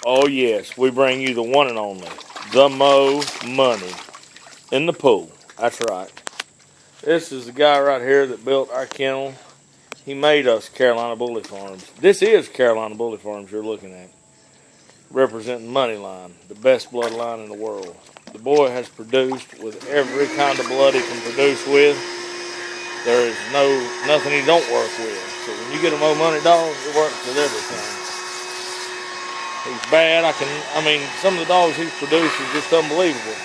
Oh yes, we bring you the one and only, the Mo Money in the pool. That's right. This is the guy right here that built our kennel. He made us Carolina Bully Farms. This is Carolina Bully Farms you're looking at, representing Moneyline, the best bloodline in the world. The boy has produced with every kind of blood he can produce with. There is nothing he don't work with. So when you get a Mo Money dog, it works with everything. He's bad. I mean, some of the dogs he's produced is just unbelievable.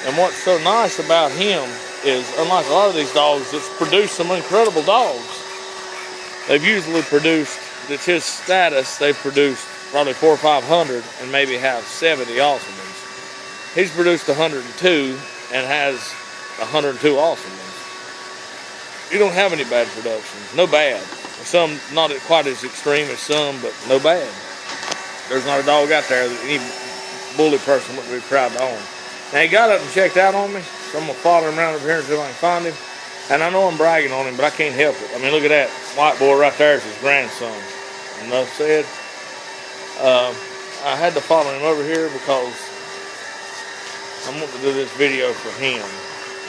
And what's so nice about him is, unlike a lot of these dogs that's produced some incredible dogs, they've usually produced, that's his status, they've produced probably 400 or 500 and maybe have 70 awesome ones. He's produced 102 and has 102 awesome ones. You don't have any bad productions. No bad. Some not quite as extreme as some, but no bad. There's not a dog out there that any bully person wouldn't be proud to own. Now he got up and checked out on me, so I'm going to follow him around over here until I can find him. And I know I'm bragging on him, but I can't help it. I mean, look at that white boy right there is his grandson. Enough said. I had to follow him over here because I'm wanting to do this video for him.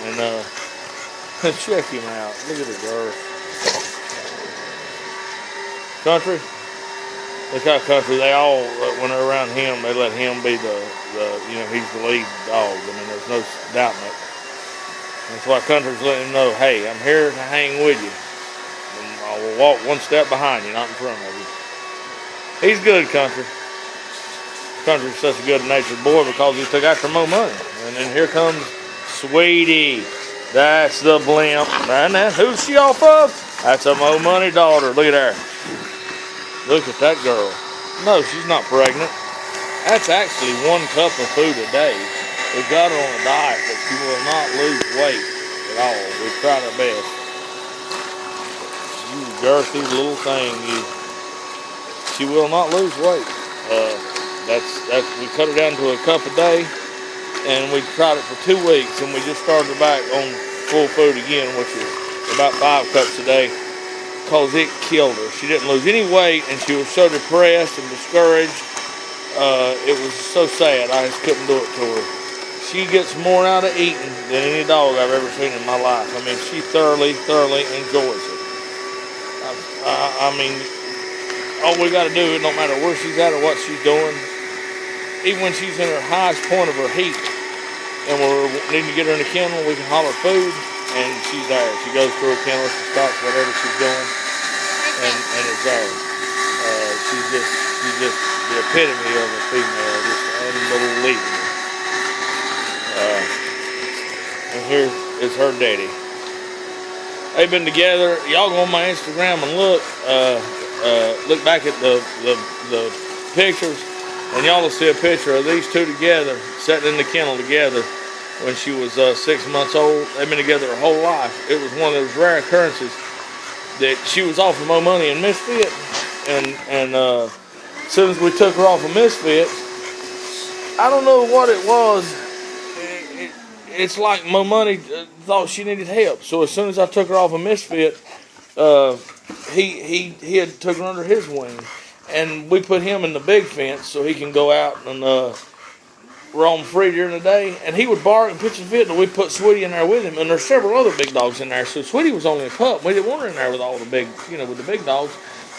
And check him out. Look at the girth. Country. Look how country, they all, when they're around him, they let him be the he's the lead dog. I mean, there's no doubt in it. That's why country's letting him know, hey, I'm here to hang with you. And I will walk one step behind you, not in front of you. He's good, country. Country's such a good-natured boy because he took after Mo Money. And then here comes Sweetie. That's the blimp. And then, who's she off of? That's a Mo Money daughter. Look at her. Look at that girl. No, she's not pregnant. That's actually 1 cup of food a day. We've got her on a diet, but she will not lose weight at all. We've tried our best. You girthy little thing, you. She will not lose weight. We cut her down to a cup a day, and we tried it for 2 weeks, and we just started her back on full food again, which is about 5 cups a day. Because it killed her. She didn't lose any weight, and she was so depressed and discouraged. It was so sad. I just couldn't do it to her. She gets more out of eating than any dog I've ever seen in my life. I mean, she thoroughly enjoys it. I mean, all we got to do, no matter where she's at or what she's doing, even when she's in her highest point of her heat, and we're needing to get her in the kennel, we can holler food, and she's there. She goes through her kennel, she stops whatever she's doing, and is there. She's just the epitome of a female, just unbelievable. And here is her daddy. They've been together. Y'all go on my Instagram and look back at the pictures, and y'all will see a picture of these two together, sitting in the kennel together. When she was 6 months old. They've been together her whole life. It was one of those rare occurrences that she was off of Mo Money and Misfit, and as soon as we took her off of Misfit, I don't know what it was. It's like Mo Money thought she needed help. So as soon as I took her off of Misfit, he had took her under his wing, and we put him in the big fence so he can go out and roam free during the day, and he would bark and pitch a fit, and we put Sweetie in there with him, and there's several other big dogs in there, so Sweetie was only a pup. We didn't want her in there with all the big, with the big dogs,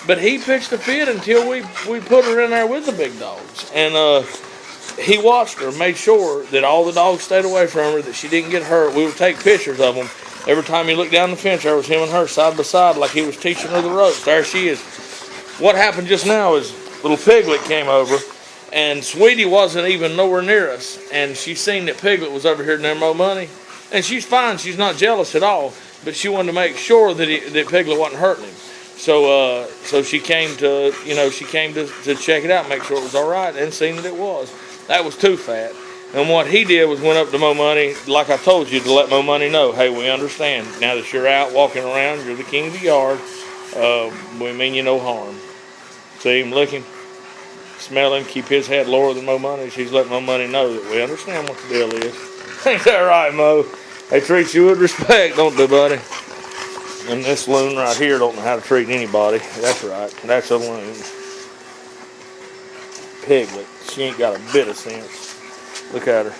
but he pitched a fit until we put her in there with the big dogs, and he watched her, made sure that all the dogs stayed away from her, that she didn't get hurt. We would take pictures of them. Every time he looked down the fence, there was him and her side by side, like he was teaching her the ropes. There she is. What happened just now is little Piglet came over, and Sweetie wasn't even nowhere near us, and she seen that Piglet was over here near Mo Money, and she's fine, she's not jealous at all, but she wanted to make sure that Piglet wasn't hurting him. So she came to check it out, make sure it was all right, and seen that it was. That was too fat. And what he did was went up to Mo Money, like I told you, to let Mo Money know, hey, we understand. Now that you're out walking around, you're the king of the yard. We mean you no harm. See him licking, smelling, keep his head lower than Mo Money's. He's letting Mo Money know that we understand what the deal is. Ain't that right, Mo? They treat you with respect, don't they, buddy? And this loon right here don't know how to treat anybody. That's right. That's a loon. Piglet. she ain't got a bit of sense. Look at her.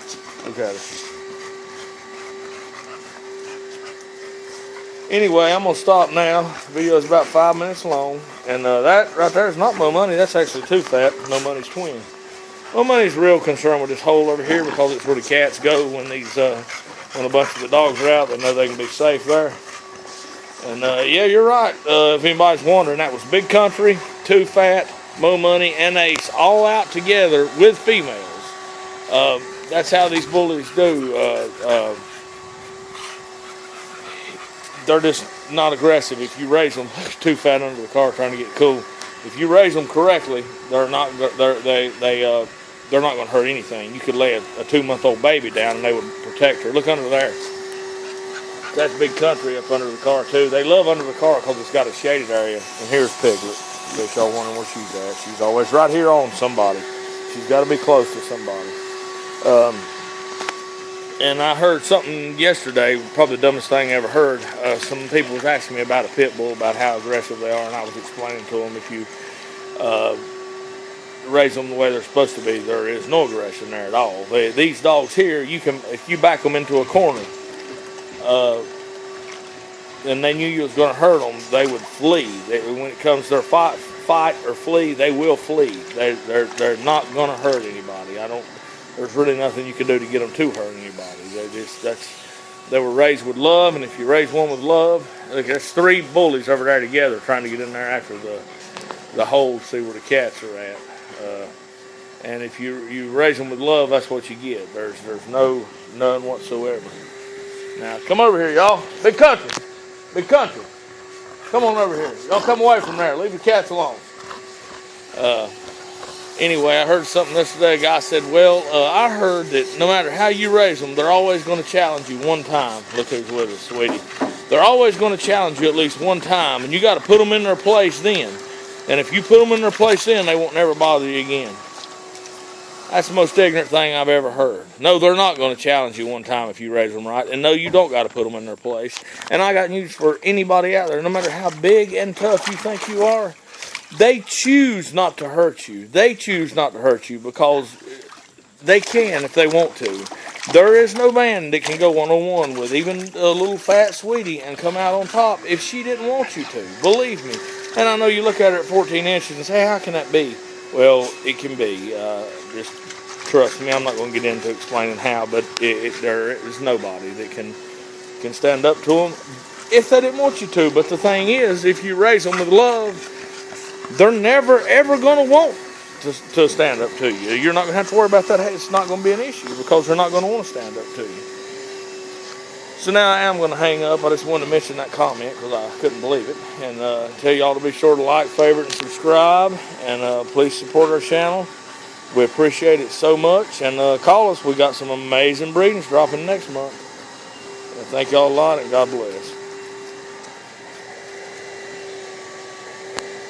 Look at her. Anyway, I'm going to stop now. The video is about 5 minutes long. And that right there is not Mo Money. That's actually Too Fat. Mo Money's twin. Mo Money's real concerned with this hole over here because it's where the cats go when when a bunch of the dogs are out. They know they can be safe there. And yeah, you're right. If anybody's wondering, that was Big Country, Too Fat, Mo Money, and Ace all out together with females. That's how these bullies do. They're just not aggressive. If you raise them, Too Fat under the car trying to get cool. If you raise them correctly, they're not going to hurt anything. You could lay a 2-month-old baby down and they would protect her. Look under there. That's Big Country up under the car too. They love under the car because it's got a shaded area. And here's Piglet. In case y'all wondering where she's at. She's always right here on somebody. She's got to be close to somebody. And I heard something yesterday, probably the dumbest thing I ever heard. Some people was asking me about a pit bull, about how aggressive they are, and I was explaining to them if you raise them the way they're supposed to be, there is no aggression there at all. These dogs here, if you back them into a corner, and they knew you was going to hurt them, they would flee. When it comes to their fight or flee, they will flee. They're not going to hurt anybody. There's really nothing you can do to get them to hurt anybody. They were raised with love, and if you raise one with love, look, there's 3 bullies over there together trying to get in there after the hole to see where the cats are at. And if you raise them with love, that's what you get. There's none whatsoever. Now come over here, y'all. Big Country, Big Country. Come on over here. Y'all come away from there. Leave the cats alone. Anyway, I heard something yesterday. A guy said, well, I heard that no matter how you raise them, they're always going to challenge you one time. Look who's with us, sweetie. They're always going to challenge you at least one time, and you got to put them in their place then. And if you put them in their place then, they won't never bother you again. That's the most ignorant thing I've ever heard. No, they're not going to challenge you one time if you raise them right. And no, you don't got to put them in their place. And I got news for anybody out there. No matter how big and tough you think you are, they choose not to hurt you. They choose not to hurt you because they can if they want to. There is no man that can go one-on-one with even a little fat sweetie and come out on top if she didn't want you to. Believe me. And I know you look at her at 14 inches and say, how can that be? Well, it can be. Just trust me, I'm not going to get into explaining how, but there is nobody that can stand up to them if they didn't want you to. But the thing is, if you raise them with love, they're never, ever going to want to stand up to you. You're not going to have to worry about that. Hey, it's not going to be an issue because they're not going to want to stand up to you. So now I am going to hang up. I just wanted to mention that comment because I couldn't believe it. And tell y'all to be sure to like, favorite, and subscribe. And please support our channel. We appreciate it so much. And call us. We got some amazing breedings dropping next month. And thank y'all a lot, and God bless.